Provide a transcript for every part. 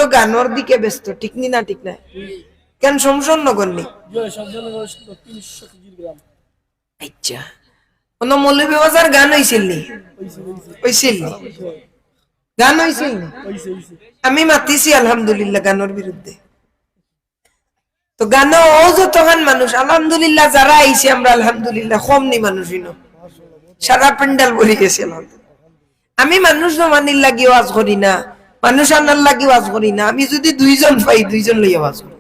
তো গানোর দিকে ব্যস্ত, ঠিক নি না? ঠিক না? কেন শমশাননগর নি? আচ্ছা, কোন মৌলভীবাজার গান হয়েছিল নি? হয়েছিল নি? গান হয়েছিল নি? আমি মাতিছি আলহামদুলিল্লাহ গানোর বিরুদ্ধে। তো গানো ও যতখান মানুষ আলহামদুলিল্লাহ যারা আইছে আমরা আলহামদুলিল্লাহ কম নি মানুষ সারা পেন্ডাল ভরে গেছে। আমি মানুষ জমানির লাগি ওয়াজ করি না, মানুষ আনার লাগি ওয়াজ করি না। আমি যদি দুইজন পাই দুইজন লইয়া ওয়াজ করি।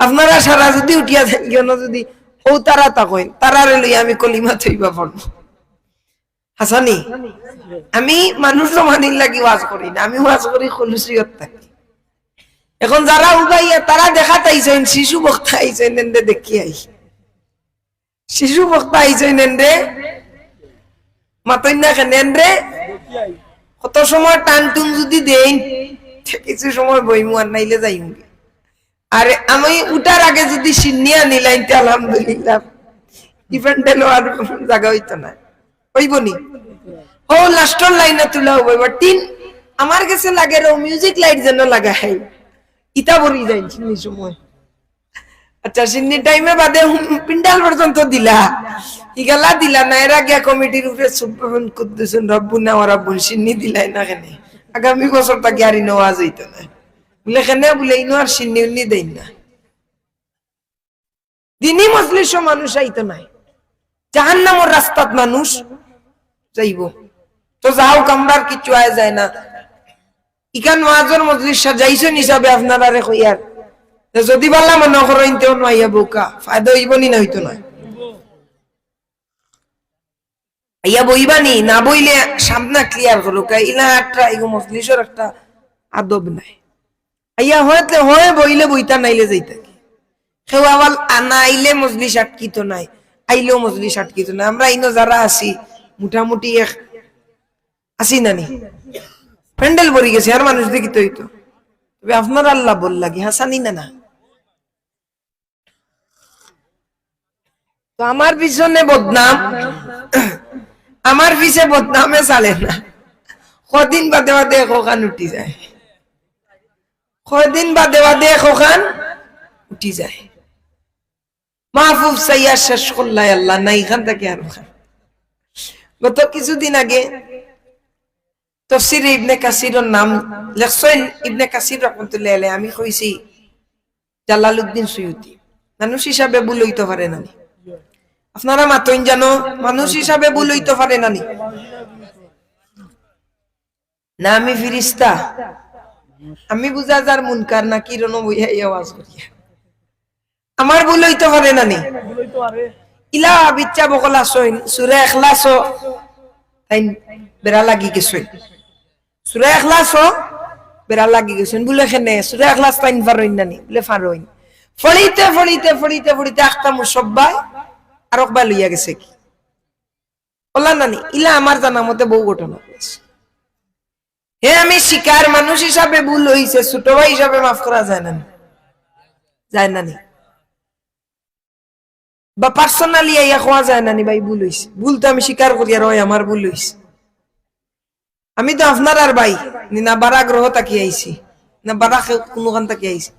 আপনারা সারা যদি উঠিয়া থাকেন, যদি ও তারা তাকেন তারারে লইয়া আমি কলিমা থইবা পড়ব। হাসানি, আমি মানুষ জমানির লাগি ওয়াজ করি না, আমি ওয়াজ করি খুলুসিয়ত থাকি। এখন যারা উগাইয়া তারা দেখাতে আইছেন শিশু বক্তা আইছেন এন্ডে দেখি আই, শিশু বক্তা আইছেন এন্ডে মাতই না কেন এন্ডে কত সময় টান টুন যদি দেন কিছু সময় বইমু আর নাইলে যাইম। আর আমি উঠার আগে যদি সিন্নিয়া নিলাইন আলহামদুলিল্লাহ ইভেন্টেল আর জায়গা হইতো না, হইব নি? ও লাস্টর লাইনে তুলা হইব। এবার টিন আমার কাছে লাগে ও মিউজিক লাইট যেন লাগা হয় ইটা বলি যাই সিন্নি সময়। আচ্ছা, সিন্নি টাইমে বাদে পিন্ডাল পর্যন্ত দিলা, ইগালা দিলা না, এরা গিয়া কমিটির উপরে সুবহান কুদ্দুসুন রব্বুনা ওয়া রাব্বুল সিন্নি দিলাই না কেন? আগামী বছর তাকে আর নওয়াজ হইতো না বলে কেন বলে ইনো আর সিন্নি উন্নি দেন না। দিনই মজলিস মানুষ আইতো নাই, জাহান্নামের রাস্তাত মানুষ যাইব। তো যাও কামরার কিছু আয় যায় না। ইখান ওয়াজের মজলিস সাজাইছেন হিসাবে আপনারা রে কইয়ার যদি বাল্লা মনে করেন তেও নইয়া বোকা ফায়দা হইব নি? না হইতো না। ইয়া বইবানি না বইলে সামনা ক্লিয়ার করো ইলা একটা এগো মজলিসের একটা আদব নাই। ইয়া হয়তো হয় বইলে বইতা নাইলে যাইতা কি কেউ আবার আনা আইলে মজলিস আটকিত নাই, আইলেও মজলিস আটকিত নাই। আমরা ইনো যারা আছি মোটামুটি এক আসি নানি প্যান্ডেল ভরে গেছে আর মানুষ দেখি তো হইতো। তবে আপনার আল্লাহ বল লাগে হাসানি না না। তো আমার পিছনে বদনাম, আমার পিছে বদনামে চালে না। কদিন বাদে বাদে এখান উঠি যায়, কদিন বাদে বাদে এখান উঠি যায়। মাহফুজ সাইয়া শেষ করলাই আল্লাহ না এখান থেকে আর গত কিছুদিন আগে তাফসীরে ইবনে কাসিরের নাম লেখছেন ইবনে কাসির রাহমাতুল্লাহ আলাইহি। আমি কইছি জালালউদ্দিন সুয়ুতি মানুষ হিসাবে ভুল হইতে পারে না। আপনারা মাতইন জানো মানুষ হিসাবে ভুল হইতে পারে না না আমি ফিরিস্তা, আমি বুঝা যার মুনকার না কি রনো বইয়া আওয়াজ করিয়া আমার ভুল হইতে পারে না নি। ইলা বিচ্চা বকলা সইন সূরা ইখলাস তাই বেরা লাগি গেছে, সূরা ইখলাস বেরা লাগি গেছে বলে কেনে সূরা ইখলাস তাইন পারইন না নি বলে পারইন। ফড়িতে ফড়িতে ফড়িতে ফড়িতে আখতা মুসব্বাই আর একবার লইয়া গেছে কি বলা নানি। ইলা আমার জানা মতে বহু ঘটনা হয়েছে। হে আমি শিকার মানুষ হিসাবে ভুল হইছে, ছোট ভাই হিসাবে মাফ করা যায় না? যায় না নি? বা পার্সোনালি ইয়া খাওয়া যায় না নি? ভাই ভুল হইছে, ভুল তো আমি স্বীকার করি আর হয় আমার ভুল হইছে। আমি তো আপনার আর ভাই না বারা গ্রহ তাকি আইছি না বারা কোনখান তাকি আইছি।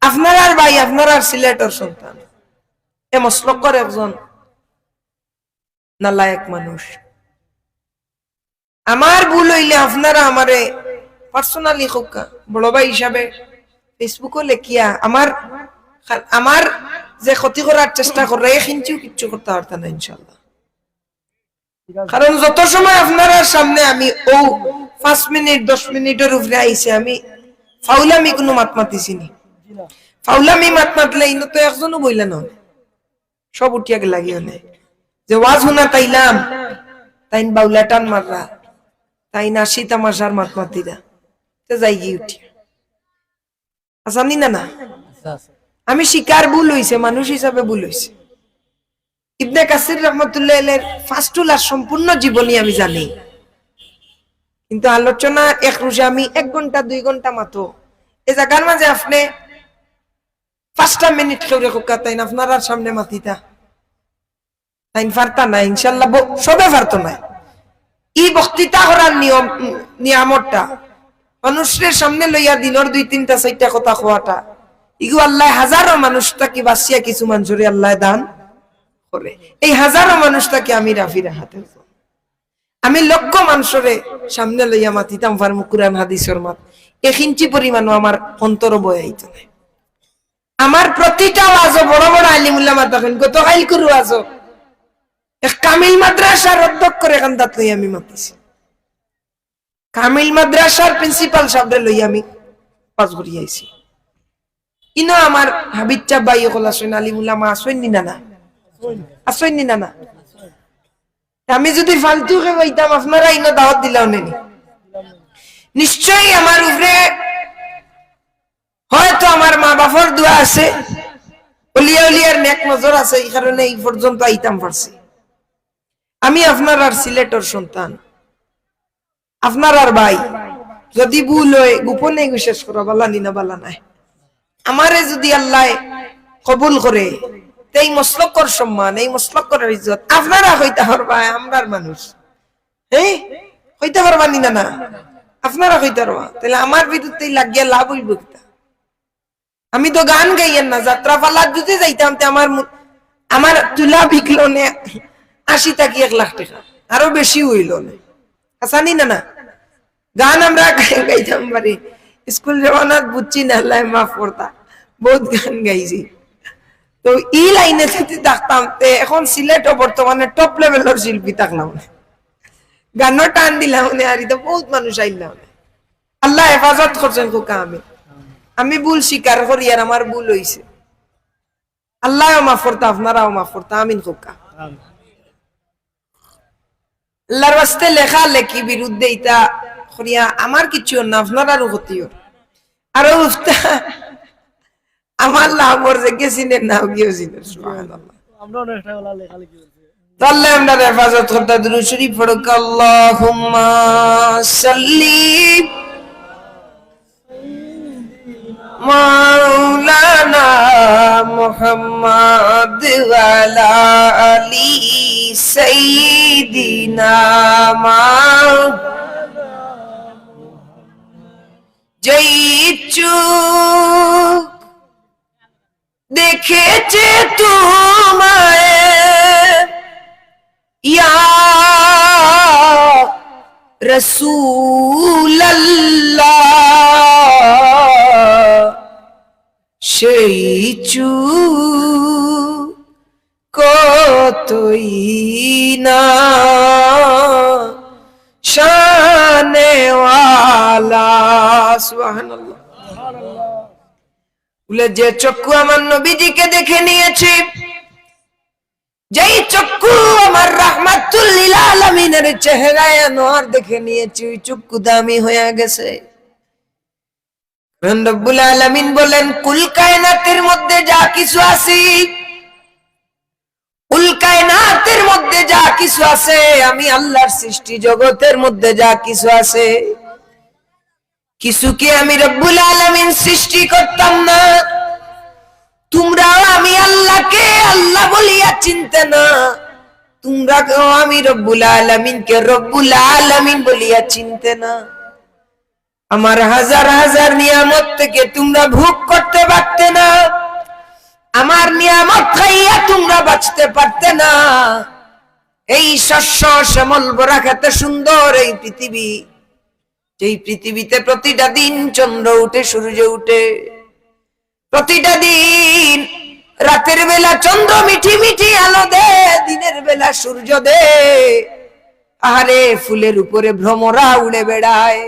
আপনার আর ভাই, আপনার আর সিলেটের সন্তান, এ মসলকর একজন নালায়েক মানুষ। আমার ভুল হইলে আপনারা আমারে পার্সোনালি হোকা বড় ভাই হিসাবে ফেসবুকে লেখিয়া আমার আমার যে ক্ষতি করার চেষ্টা করে কিন্তু কিচ্ছু করতে পারতাম না ইনশাল্লাহ। কারণ যত সময় আপনার সামনে আমি ও 5 মিনিট 10 মিনিটের উপরে আইছে আমি ফাউলামি কোনো মাত মাতিছি নি। ফাউলামি মাত মাতলে ইনো তো একজনও বইলা না, সব উঠিয়া গেলা গিয়ে যে ওয়াজ শোনা তাইলাম তাইন বাউলা টান মাররা তাই নাসি তামাশার মাত মাতিরা তো যাই গিয়ে উঠিয়া আসানি না না। আমি শিকার ভুল হইছে, মানুষ হিসাবে ভুল হইছে। ইবনে কাসির রাহমাতুল্লাহ আলাইহির ফাস্টুল আর সম্পূর্ণ জীবনী আমি জানি, কিন্তু আলোচনা এক রুজে আমি 1 ঘন্টা 2 ঘন্টা মাত্র এই জায়গার মাঝে আপনি 5টা মিনিট কেউ রেখা তাই না আপনার সামনে মাতিতা তাই পারতা না ইনশাল্লাহ, সবে পারতো না। এই বক্তৃতা করার নিয়ম নিয়ামতটা মানুষের সামনে লইয়া দিনের 2-3-4টা কথা কোয়াটা, ইগু আল্লাহ হাজারো মানুষটাকে বাঁচিয়া কিছু মানুষরে আল্লাহ দান করে। এই হাজারো মানুষটাকে আমি রাফি রাখাতে, আমি লক্ষ মানুষরে সামনে লইয়া মাতিতাম ফার্মু কুরআন হাদিসের মাত, 1 ইঞ্চি পরিমাণও আমার অন্তর বয়াইতো না। আমার প্রতিটা ওয়াজও বড় বড় আলিমুল্লাহ মাতাকেন গতকাল করু ওয়াজও এক কামিল মাদ্রাসার অধ্যক্ষ এখান দাঁত লইয়া আমি মাতিছি। কামিল মাদ্রাসার প্রিন্সিপাল সাহেবরে লইয়া আমি ওয়াজ করি আইছি। ইনো আমার হাবিব চা ভাই হল আসেন আলিমুল্লাহ মা আসেননি না না আসেননি না না। আমি যদি ফালতু কে বইতাম আপনারা ইনো দাওয়াত দিলাও নেনি, নিশ্চয়ই আমার উপরে হয়তো আমার মা বাবার দোয়া আছে, ওলিয়া উলিয়ার নেক নজর আছে, এই কারণে এই পর্যন্ত আইতাম পারছি। আমি আপনার আর সিলেটর সন্তান, আপনার আর ভাই, যদি ভুল হয় গোপনে বিশেষ করা বালা নিনা বালা নাই। আমারে যদি আল্লাহ কবুল করে, এই মসলকর সম্মান, এই মসলকর ইজ্জত আপনারা হইতে পারবা, আমরার মানুষ হ্যাঁ হইতে পারবা নিনা না, আপনারা হইতে পারবা, তাহলে আমার বিরুদ্ধে লাগিয়া লাভ হইব কিতা? আমি তো গান গাইয়েন না, যাত্রা পালা যদি যাইতাম আমার তুলা বিকলো নে 80 টাকা 1 লাখ টাকা, আরো বেশি হইল না, আসানি না না। গান আমরা গাইতাম পারি, স্কুল জমানাত বুঝছি না, আল্লাহ মাফ করতা, বহুত গান গাইছি। তো ই লাইনে যদি থাকতাম, এখন সিলেটও বর্তমানে টপ লেভেলের শিল্পী থাকলাম, গানও টান দিলাম আর তো বহুত মানুষ আইলাম। আল্লাহ হেফাজত করছেন কোকা। আমি ভুল স্বীকার করি, আর আমার ভুল হইছে, আল্লাহ মাফ করতা, আপনারাও মাফ করতা, আমিন কোকা। আল্লাহর ওয়াস্তে লেখা লেখি বিরুদ্ধে ইটা করিয়া আমার কিছু না, আপনারারও ক্ষতিও। আর আমার লাভর যে গেছিনে নাও গিয়েও চিনেন, সুবহানাল্লাহ। তাহলে আমরা হেফাজত করতে দুরূদ শরীফ পড়ুক, আল্লাহুম্মা সাল্লি মাওলানা মুহাম্মদ ওয়া আলা আলি সাইয়্যিদিনা যেই চোখ দেখেছে তোমায় ইয়া রাসূলুল্লাহ, সেই চোখ কতই না শানে ওয়ালা, সুবহানাল্লাহ। বলে যে চক্ষু আমার নবীজিকে দেখে নিয়েছে, যেই চক্ষু আমার রাহমাতুল লিল আলামিনের চেহারায় আনোয়ার দেখে নিয়েছে, ওই চক্ষু দামি হয়ে গেছে। রব্বুল আলামিন বলেন, কুল কায়নাতের মধ্যে যা কিছু আছে, কুল কায়নাতের মধ্যে যা কিছু আছে, আমি আল্লাহর সৃষ্টি জগতের মধ্যে যা কিছু আছে, কিছু কি আমি রব্বুল আলামিন সৃষ্টি করতাম না? তোমরা আমি আল্লাহকে আল্লাহ বলিয়া চিনতে না, তোমরা আমি রব্বুল আলামিনকে রব্বুল আলামিন বলিয়া চিনতে না। আমার হাজার হাজার নিয়ামত থেকে তোমরা ভোগ করতে পারতে না, আমার নিয়ামত খাইয়া তোমরা বাঁচতে পারতে না। এই শস্য শ্যামল ভরা খেতে সুন্দর এই পৃথিবী, যেই পৃথিবীতে প্রতিটা দিন চন্দ্র উঠে সূর্য উঠে, প্রতিটা দিন রাতের বেলা চন্দ্র মিঠি মিঠি আলো দে, দিনের বেলা সূর্য দে। আহারে ফুলের উপরে ভ্রমরা উড়ে বেড়ায়,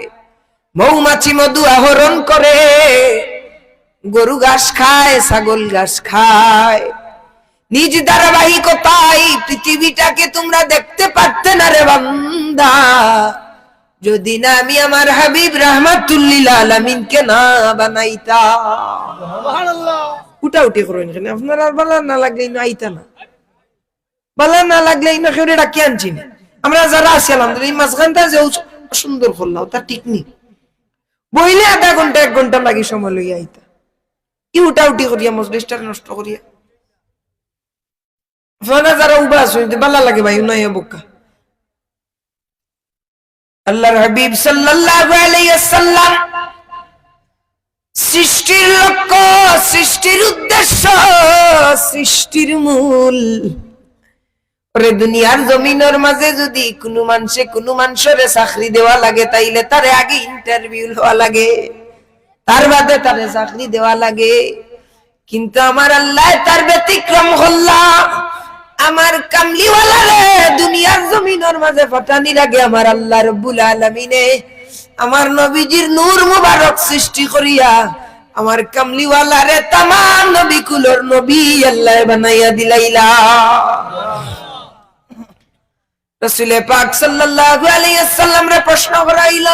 মৌমাছি মধু আহরণ করে, গরু ঘাস খায়, ছাগল ঘাস খায়। নিজ ধারাবাহিকতায় পৃথিবীটাকে তোমরা দেখতে পারতে না রে বান্দা, যদি না আমি আমার হাবিব রাহমাতুল লিল আলামিনকে না বানাইতাম। সুবহানাল্লাহ। উঠা উঠি করেন, আপনার আর ভালো না লাগলে না আইতা না, ভালো না লাগলে না কেউ ডাকি আনছি না। আমরা যারা আছি আলহামদুলিল্লাহ, এই মাঝখানটা যে সুন্দর করলাম তার ঠিক নেই, বইলে আধা ঘন্টা 1 ঘন্টা লাগি সময় লইয়া আইতা, কি উঠা উঠি করিয়া মজলিসটা নষ্ট করিয়া। আপনারা যারা উবা আছেন ভালো লাগে ভাই, নয় বোকা আল্লাহর হাবিব সাল্লাল্লাহু আলাইহি ওয়াসাল্লাম সৃষ্টির লক্ষ্য, সৃষ্টির উদ্দেশ্য, সৃষ্টির মূল। ওরে দুনিয়ার জমিনের মাঝে যদি কোনো মানুষের চাকরি দেওয়া লাগে, তাইলে তারে আগে ইন্টারভিউ হওয়া লাগে, তার বাদে তারে চাকরি দেওয়া লাগে। কিন্তু আমার আল্লাহ তার ব্যতিক্রম হল্লা, আমার কামলিওয়ালারে দুনিয়ার জমিনের মাঝে পাঠানির আগে আমার আল্লাহ রব্বুল আলামিনে আমার নবীজির নূর মুবারক সৃষ্টি করিয়া আমার কামলিওয়ালারে তামাম নবী কুলর নবী আল্লাহ বানাইয়া দিলাইলা। রাসূল পাক সাল্লাল্লাহু আলাইহি ওয়াসাল্লাম রে প্রশ্ন করাইল,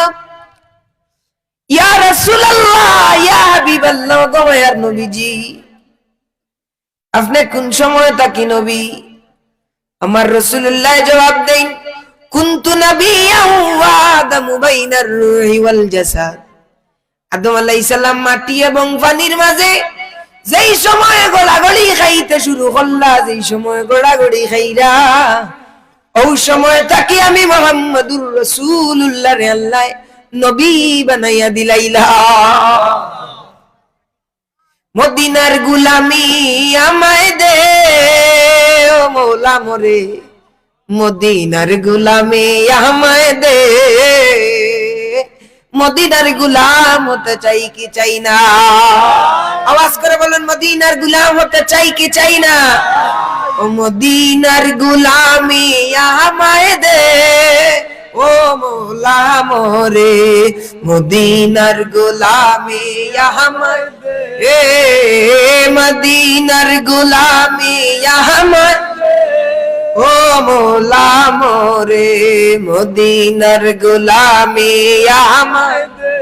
ইয়া রাসূলুল্লাহ, ইয়া হাবিবাল্লাহ, গো মায়ার নবীজি, আপনি কোন সময় তাকি নবী? আমার রাসূলুল্লাহ জবাব দেন, কুনতু নাবিয়্যান ওয়া আদামু বাইনার রূহি ওয়াল জাসাদ। আদম আলাইহিস সালাম মাটি এবং পানির মাঝে যেই সময় গোড়াগড়ি খাইতে শুরু করলা, যেই সময় গোড়াগড়ি খাইরা, ওই সময় তাকি আমি মুহাম্মদুর রাসূলুল্লাহ রে আল্লাহ নবী বানাইয়া দিলাইলা। মদিনার গুলামি আমায় দে ও মৌলা মোরে, মদিনার গুলামি আমায় দে, মদিনার গুলাম হতে চাই কি চাই না? আওয়াজ করে বলেন, মদিনার গুলাম হতে চাই কি চাই না? ও মদিনার গুলামি আমায় দে ও মৌলা মোরে, মদিনার গুলামি আমায় দে, মদিনার গুলামি আমায় ও মৌলা মোরে, মদিনার গুলামি আমায় দে।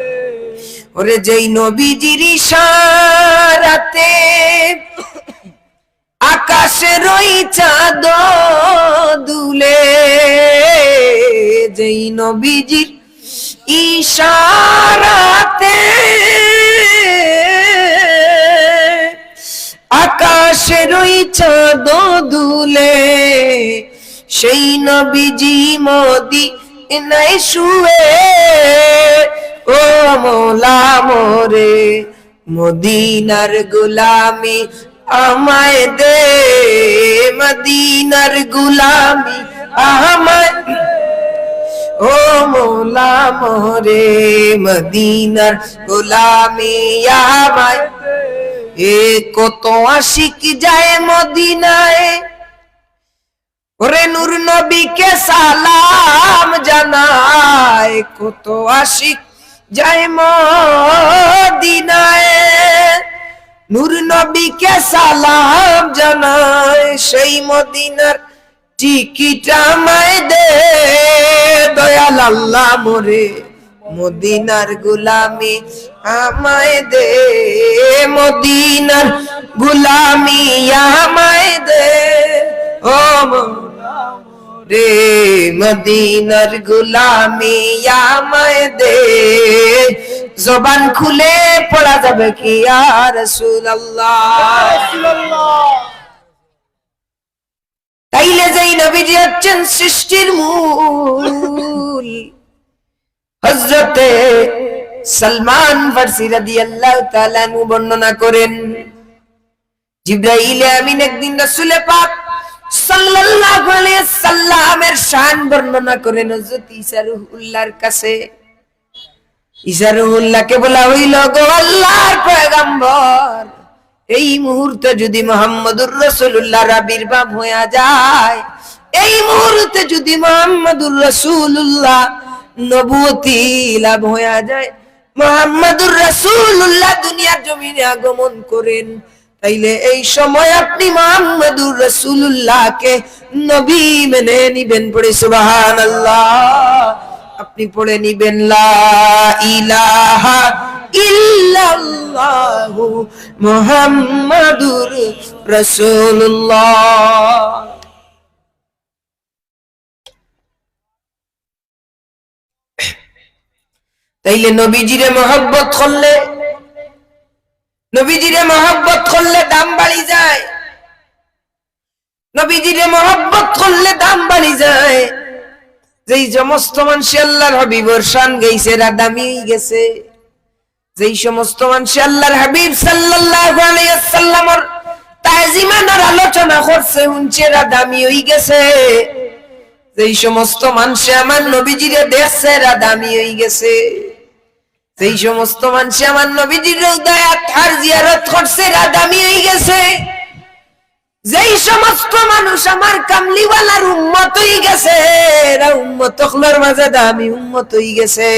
ওরে যেই নবীজির ইশারাতে আকাশের ওই চাঁদ দুলে, যেই নবীজির ইশারাতে আকাশের ওই চাঁদ দুলে, সেই নবীজি মদিনায় শুয়ে ও মৌলা মোরে, মদিনার গোলামি আমায় দে, মদিনার গোলামি আমায় ও মৌলা মোরে, মদিনার গোলামি আমায় দে। এ কত আশিক যায় মদিনায়, ওরে নূর নবীকে সালাম জানায়, কত আশিক যায় মদিনায়, নূর নবীকে সালাম জানায়, সেই মদিনার টিকিট আমায় দে দয়াল আল্লাহ মোরে, মদিনার গুলামি আমায় দে, মদিনার গুলামি আমায় দে ও রে, মদিনার গুলামি আমায় দে। জবান খুলে পড়া যাবে কি ইয়া রাসূলুল্লাহ? তাইলে যেই নবীজি হচ্ছেন সৃষ্টির মূল, হযরতে সালমান ফারসি রাদিয়াল্লাহু তাআলা আনহু বর্ণনা করেন, জিবরাইল আমিন একদিন রাসূল পাক সাল্লাল্লাহু আলাইহি সাল্লামের শান বর্ণনা করেন হযরত ঈসা রূহুল্লাহর কাছে। ঈসা রূহুল্লাহকে বলা হইল, গো আল্লাহর পয়গম্বর, এই মুহূর্তে যদি মুহাম্মদুর রাসূলুল্লাহর আবির্ভাব হয়ে যায়, এই মুহূর্তে যদি মুহাম্মদুর রাসূলুল্লাহ নবুয়তি লাভ হয়ে যায়, মুহাম্মদুর রাসূলুল্লাহ দুনিয়ার জমিনে আগমন করেন, তাইলে এই সময় আপনি মুহাম্মদুর রাসূলুল্লাহকে নবী মেনে নিবেন। পড়ে সুবহানাল্লাহ। আপনি পড়ে নিবেন লা ইলাহা ইল্লাল্লাহু মুহাম্মাদুর রাসূলুল্লাহ। তাইলে নবীজিরে মহব্বত করলে, নবীজিরে মহব্বত করলে দাম বাড়ি যায়, নবীজিরে মহব্বত করলে দাম বাড়ি যায়। যেই সমস্ত মানুষ আল্লাহর হাবিবের শান গাইছে এরা দামি হয়ে গেছে। যেই সমস্ত মানুষ আল্লাহর হাবিব সাল্লাল্লাহু আলাইহি ওয়াসাল্লামের তাজিমানের আলোচনা করছে শুনছে এরা দামি হয়ে গেছে। যেই সমস্ত মানুষ আমার নবীজিরে দেখছে এরা দামি হয়ে গেছে। যেই সমস্ত মানুষ আমার নবীজির রওজাত আর জিয়ারত করছে এরা দামি হয়ে গেছে। যেই সমস্ত মানুষ আমার কামলিওয়ালার উম্মত হয়ে গেছে এরা উম্মত হলোর মাঝে দামি উম্মত হয়ে গেছে।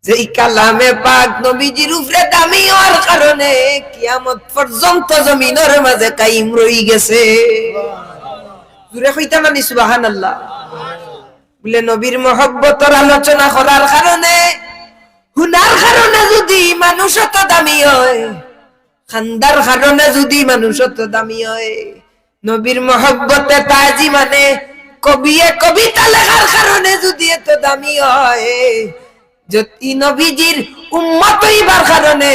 যেই কালামে পাক নবীজির উপরে দামি হওয়ার কারণে কিয়ামত পর্যন্ত জমিনের মাঝে কায়েম রয়ে গেছে। জোরে কইতা মানি সুবহানাল্লাহ। বলে নবীর মহব্বতের আলোচনা করার কারণে হুনার কারণে যদি মানুষ তো দামি হয়, খান্দার কারণে যদি মানুষ তো দামি হয়, নবীর মহব্বতে তাজি মানে কবিতা লেখার কারণে যদি এত দামি হয়, যদি নবীজির উম্মত হইবার কারণে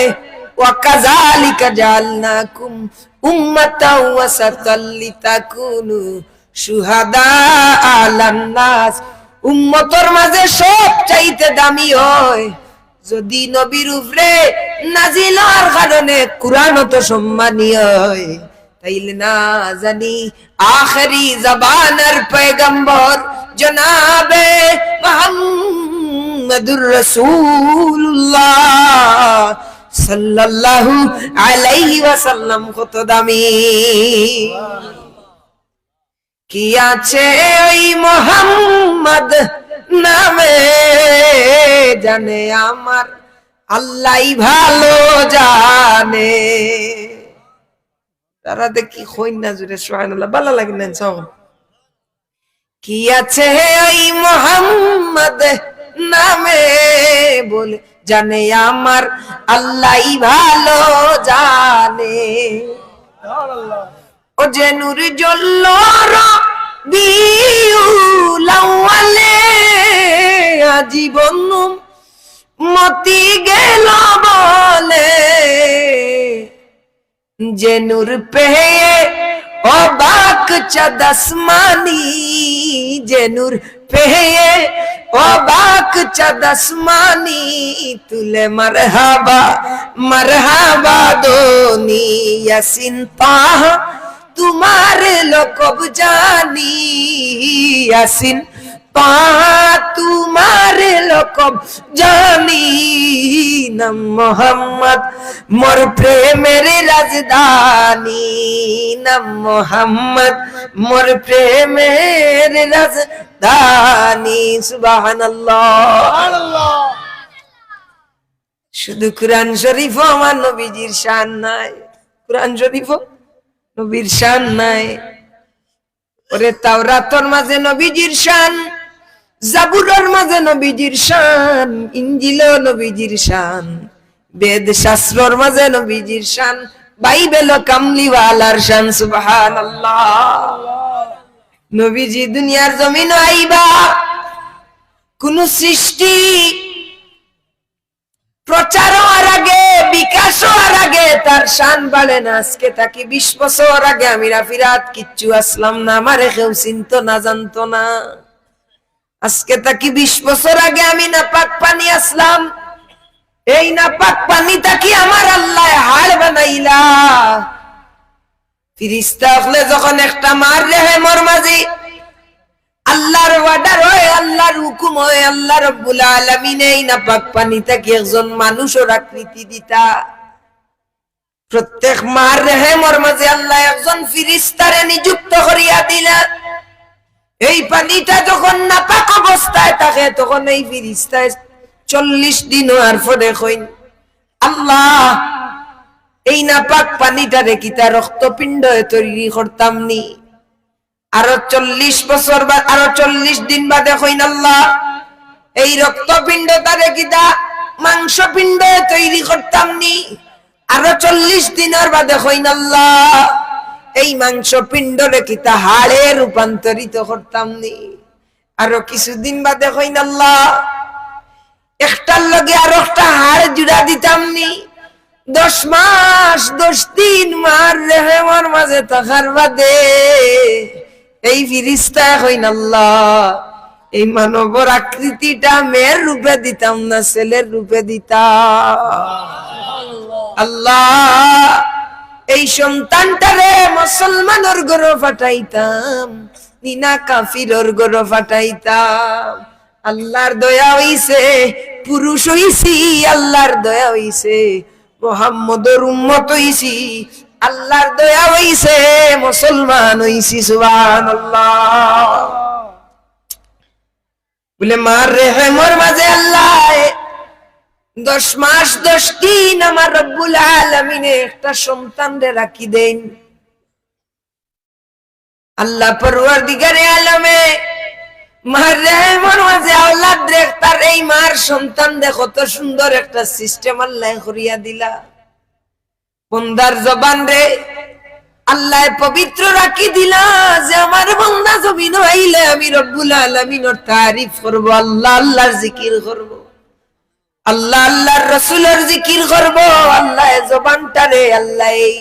ওয়াকাযালিকা জাআলনাকুম উম্মাতাও ওয়াসাতাল লিতাকুনু শুহাদা আলান নাস, উম্মতের মাঝে সব চাইতে দামি হয় যদি নবীর উপরে নাজিল হওয়ার কারণে কুরআন তো সম্মানী হয়। তাইলে না জানি আখেরি জবানের পয়গম্বর জনাবে মুহাম্মদুর রাসূলুল্লাহ সাল্লাল্লাহু আলাইহি ওয়াসাল্লাম কত দামি। কি আছে ওই মুহাম্মদ নামে জানে আমার আল্লাহই ভালো জানে। তারা দেখি কই না জুড়ে সুবহানাল্লাহ ভালো লাগে না সব। কি আছে ওই মুহাম্মদ নামে বলে জানে আমার আল্লাহই ভালো জানে। ও যে নূর জ্বললো রবিউল আউয়ালে আজীবন মতি গেল বলে, যে নূর পেয়ে অবাক চাঁদ আসমানি, যে নূর পেয়ে অবাক চাঁদ আসমানি তুলে মারহাবা মারহাবা দোনি ইয়াসিন তাহা তোমার লকব জানি, ইয়াসিন তাহা তোমার লকব জানি। নাম মোহাম্মদ মোর প্রেমের রাজধানী, নাম মোহাম্মদ মোর প্রেমের রাজধানী। সুবহানাল্লাহ। শুধু কুরআন শরীফ আমার নবীজির শান নাই, কুরআন শরীফ নবীর শান নাই। ওরে তাওরাতের মাঝে নবীজির শান, জাবুরের মাঝে নবীজির শান, ইনজিলেও নবীজির শান, বেদ শাস্ত্রর মাঝে নবীজির শান, বাইবেল কামলিওয়ালার শান। সুবহানাল্লাহ। নবীজি দুনিয়ার জমিন আইবা কোন সৃষ্টি প্রচার হওয়ার আগে বিকাশ হওয়ার আগে তার শান বাড়ে না। আজকে তাকে 20 বছর আগে আমি রাফিরাত কিচ্ছু আসলাম না, আমারে কেউ চিনতো না জানতো না। আজকে তাকে 20 বছর আগে আমি নাপাক পানি আসলাম, এই নাপাক পানি তাকে আমার আল্লাহ হাড় বানাইলা। ফিরিস্তা হলে যখন একটা মার রেহে মোর মাঝি, আল্লাহর ওয়ার্ডার হয়, আল্লাহর হুকুম হয়, আল্লাহ রাব্বুল আলামিন এই নাপাক পানি তাকে একজন মানুষের আকৃতি দিতা। প্রত্যেক মার রেহে মোর মাঝে আল্লাহ একজন ফিরিস্তারে নিযুক্ত করিয়া দিলা। এই পানিটা যখন নাপাক অবস্থায় থাকে তখন এই ফিরিস্তায় 40 দিন হওয়ার পরে কইন আল্লাহ এই নাপাক পানিটা রেখে তার রক্তপিণ্ড তৈরি করতাম নি। আরো 40 বছর বা আরো 40 দিন বাদে কইন আল্লাহ এই রক্তপিণ্ডটা রেখে তা মাংসপিণ্ড তৈরি করতাম নি। আরো 40 দিনের বাদে কইন আল্লাহ এই মাংসপিণ্ড রেখে তা হাড়ে রূপান্তরিত করতাম নি। আরো কিছুদিন বাদে কইন আল্লাহ একটার লগে আর একটা হাড় জুড়া দিতাম নি। 10 মাস 10 দিন মার রেহেমার মাঝে থাকার বাদে এই ফিরিস্তা কইন আল্লাহ এই মানবর আকৃতিটা মেয়ের রূপে দিতাম না ছেলের রূপে দিতাম। আল্লাহ এই সন্তানটারে মুসলমানের ঘরে পাঠাইতাম, নিনা কাফিরের ঘরে পাঠাইতাম। আল্লাহর দয়া হইছে, পুরুষ হইছি, আল্লাহর দয়া হইছে, মুহাম্মদের উম্মত হইছি, আল্লাহর দয়া হইছে, মুসলমান হইছি। সুবহানাল্লাহ। বলে মার রেহেমর মাঝে আল্লাহ 10 মাস 10 দিন আমার রব্বুল আলামিনে একটা সন্তান রে রাখি দেন। আল্লাহ পরওয়ারদিগারে আলমে মার রেহেমর মাঝে আওলাদ রে তার এই মার সন্তান দে কত সুন্দর একটা সিস্টেম আল্লাহ করিয়া দিলা। বন্দার জবান রে আল্লাহ পবিত্র রাখি দিলা যে আমার বান্দা জমিন আইলে আমি রব্বুল আলামিনের তারিফ করব, আল্লাহ আল্লাহর জিকির করব, আল্লাহ আল্লাহর রাসূলের জিকির করব। আল্লাহ জবানটারে, আল্লাহ এই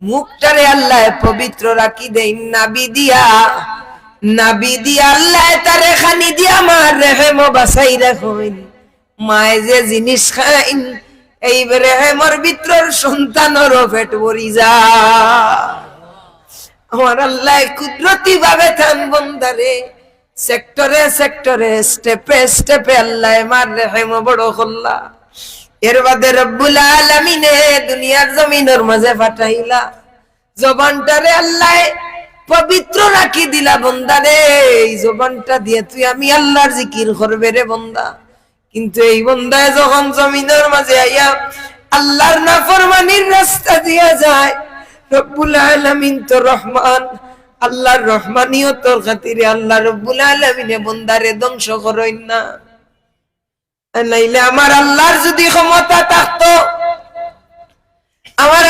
মুখটারে আল্লাহ পবিত্র রাখি দেই নবী দিয়া, নবী দিয়া আল্লাহ তারে খানি দিয়া আমার রেহেম বাসাই রাখুন। মায়ে যে জিনিস খাইন এই রেহেমর ভিতর সন্তানের পেট ভরি যা। আমার আল্লাহ কুদরতি ভাবে থান বন্দারে সেক্টরে সেক্টরে স্টেপে স্টেপে আল্লাহ মার রেহেম বড় করলা। এর বাদে রব্বুল আলামিনে দুনিয়ার জমিনের মাঝে পাঠাইলা। জবানটারে আল্লাহ পবিত্র রাখি দিলা বন্দারে। এই জবানটা দিয়ে তুই আমি আল্লাহর জিকির করবে রে বন্দা। কিন্তু এই বন্দায় যখন জমিনের মাঝে আইয়া আল্লাহর নাফরমানির রাস্তা দিয়ে যায়, রব্বুল আলামিন তো রহমান, আল্লাহর রহমানিয়তের খাতিরে আল্লাহ রব্বুল আলামিনে বন্দারে ধ্বংস করেন না। নাইলে আমার আল্লাহর যদি ক্ষমতা থাকতো, আমার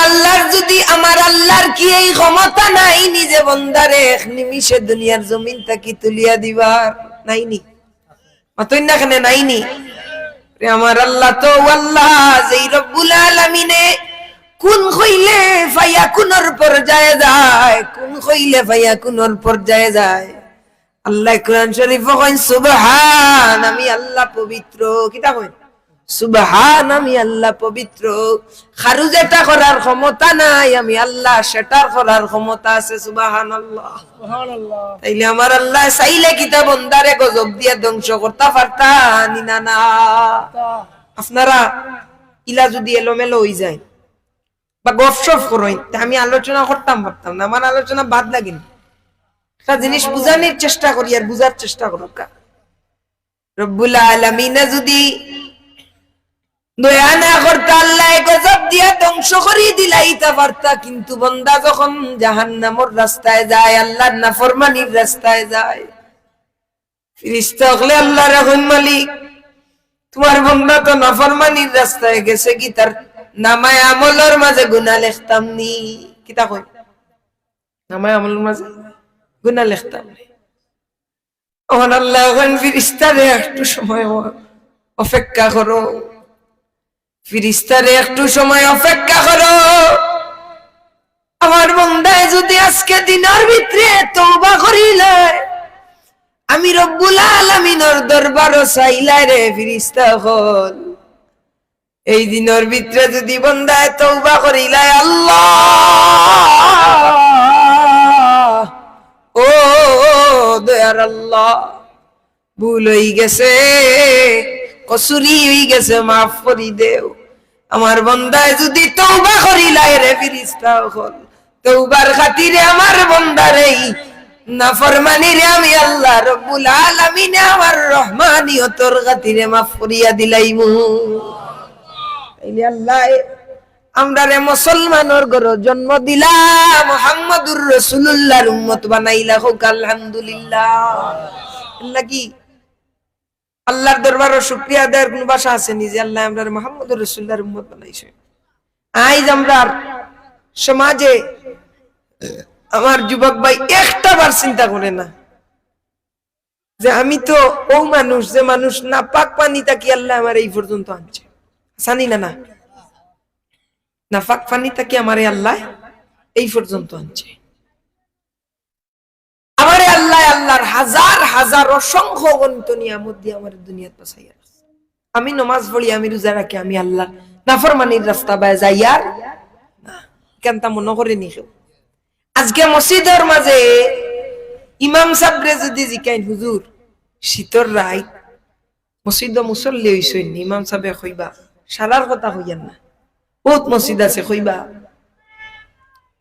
আল্লাহর কি এই ক্ষমতা নাই নিজে বন্দারে এক নিমিষে দুনিয়ার জমিন থেকে তুলিয়া দিবার? নাইনি অতই না কেন নাইনি? আমার আল্লাহ তো আল্লাহ যেই রব্বুল আলামিনে কোন কইলে ফায়াকুনের পর্যায়ে যায়, কোন কইলে ফায়াকুনের পর্যায়ে যায়। আল্লাহ কোরআন শরীফে কইন সুবহান, আমি আল্লাহ পবিত্র। কিটা কইন? সুবহান, আমি আল্লাহ পবিত্র। খারু যেটা করার ক্ষমতা নাই আমি আল্লাহ সেটা করার ক্ষমতা আছে। সুবহানাল্লাহ, সুবহানাল্লাহ। তাইলে আমার আল্লাহ চাইলে কিতা বন্দারে গজব দিয়া ধ্বংস করতে পারতাম না? না। আপনারা ইলা যদি এলোমেলো হই যায় বা গপসপ করেন আমি আলোচনা করতাম পারতাম না, আমার আলোচনা বাদ লাগিন। একটা জিনিস বুঝানোর চেষ্টা করি আর বুঝার চেষ্টা করুক। রব্বুল আলামিন যদি দয়া না করতে আল্লাহ গজব দিয়া ধ্বংস করিয়ে দিলাইতে পারতা। কিন্তু বন্দা যখন জাহান্নামের রাস্তায় যায়, আল্লাহর নাফরমানির রাস্তায় যায়, ফেরেশতা হলে আল্লাহ রাখুন মালিক তোমার বন্দা তো নাফরমানির রাস্তায় গেছে, কি তার নামায় আমলের মাঝে গুনাহ লিখতাম নি? কিতা কই? নামায় আমলের মাঝে গুনাহ লিখতাম নি। ওহন আল্লাহ ওহন ফেরেশতারে একটু সময় অপেক্ষা করো, ফেরেশতারে একটু সময় অপেক্ষা করো। আমার বান্দায় যদি আজকে দিনের ভিতরে তওবা করিলে আমি রব্বুল আলামিনের দরবারে চাইলাই রে ফেরেশতা হল, এই দিনের ভিতরে যদি বান্দায় তওবা করিলাই আল্লাহ ও দয়ার আল্লাহ ভুল হয়ে গেছে, কসুরি হয়ে গেছে, মাফ করি দেও। আমার বান্দায় যদি তওবা করিলাই রে ফেরেশতা হল, তওবার খাতিরে আমার বান্দারে নাফরমানিরে আমি আল্লাহ রব্বুল আলামিন আমার রহমানিয়তের খাতিরে মাফ করিয়া দিলাইমু। তাইলে আল্লাহ আমরারে মুসলমানের ঘরে জন্ম দিলা, মুহাম্মদুর রাসূলুল্লাহর উম্মত বানাইলা। হোক আলহামদুলিল্লাহ। আল্লাহ কি আল্লাহর দরবারে শুকরিয়া আদায়ের কোন ভাষা আছে নিজে আল্লাহ আমরারে মুহাম্মদুর রাসূলুল্লাহর উম্মত বানাইছে। আজ আমরা সমাজে আমার যুবক ভাই একটা বার চিন্তা করে না যে আমি তো ও মানুষ যে মানুষ না পাক পানি তাকি আল্লাহ আমার এই পর্যন্ত আনছে। জানি না না না পাক পানি তাকি আমারে আল্লাহ এই পর্যন্ত আনছে। আমারে আল্লাহ আল্লাহর হাজার হাজার অসংখ্য অগণিত নিয়ামত দিয়ে আমার দুনিয়াত বাঁচাইয়া রাখছে। আমি নমাজ পড়ি, আমি রোজা রাখি, আমি আল্লাহ নাফরমানির রাস্তা বায় যাই আর না, কেনটা মনে করে নি কেউ। আজকে মসজিদের মাঝে ইমাম সাহেবরে যদি জিকাইন, হুজুর শীতর রাত মসজিদ মুসল্লি হইছেন, ইমাম সাহেবে কইবা সারার কথা হইয়ান না, বহুত মসজিদ আছে কইবা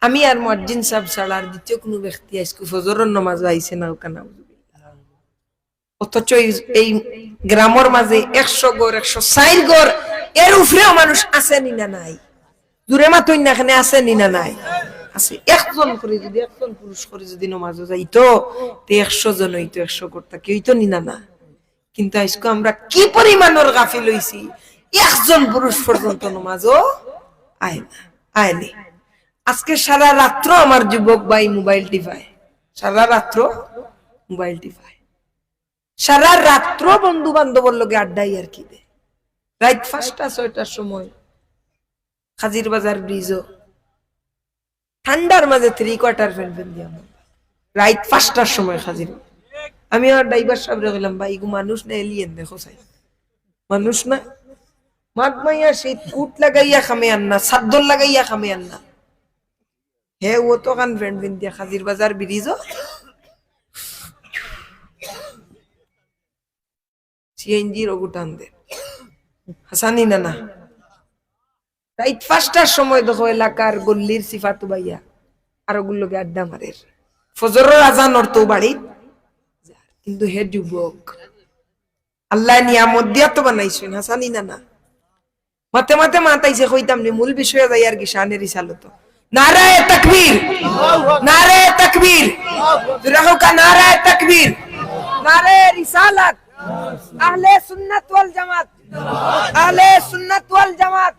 আমি আর মুয়াজ্জিন সাহেব ছাড়া আর দ্বিতীয় কোনো ব্যক্তি আজকে ফজরের নামাজ আইছে না ওখানে। অথচ এই গ্রামের মাঝে 100 ঘর 104 ঘর এর উপরেও মানুষ আসেনি না নাই, দূরে মাতই না, এখানে আসেনি না নাই, আছে। একজন করে যদি, একজন পুরুষ করে যদি নামাজও যাইতো 100 জন হইতো, 100 করতা কি হইতো নিনা না। কিন্তু আজকে আমরা কি পরিমাণের গাফিল হইছি, একজন পুরুষ পর্যন্ত নামাজও আয়নি। আজকে সারা রাত্র আমার যুবক ভাই মোবাইল টিপায়, সারা রাত্র মোবাইল টিপায়, সারা রাত্র বন্ধু বান্ধবর লগে আড্ডাই আর কি দে। রাত 5টা 6টার সময় হাজির বাজার ব্রিজও ঠান্ডার মাঝে 3/4 ফেলবেন দিয়া রাত 5টার সময় হাজির। আমি আর ড্রাইভার সাহেবরে বললাম, ভাই গো মানুষ না এলিয়েন দেখো চাই, মানুষ না মাত মাইয়া শীত কুট লাগাইয়া খামে আননা, সাদ্দর লাগাইয়া খামে আননা। হে ও তো কান ফ্রেন্ড বিন দিয়া হাজির বাজার ব্রিজও সিএনজির ওগুটান দে হাসানি না না। রাত 5টার সময় দেখো এলাকার গল্লির সিফাতু ভাইয়া আর ওগুলোকে আড্ডা মারে, ফজরের আজান অর্থ বাড়ি, কিন্তু হে যুবক আল্লাহ নিয়ামত দিয়া তো বানাইছেন, হাসানি না না। মাতে মাতে মাতাইছে কইতাম নি, মূল বিষয়ে যাই আর কি শানের রিসালত। নারায়ে তাকবীর, নারায়ে তাকবীর, রাহো কা নারায়ে তাকবীর, নারায়ে রিসালাত, আহলে সুন্নাত ওয়াল জামাত, আহলে সুন্নাত ওয়াল জামাত।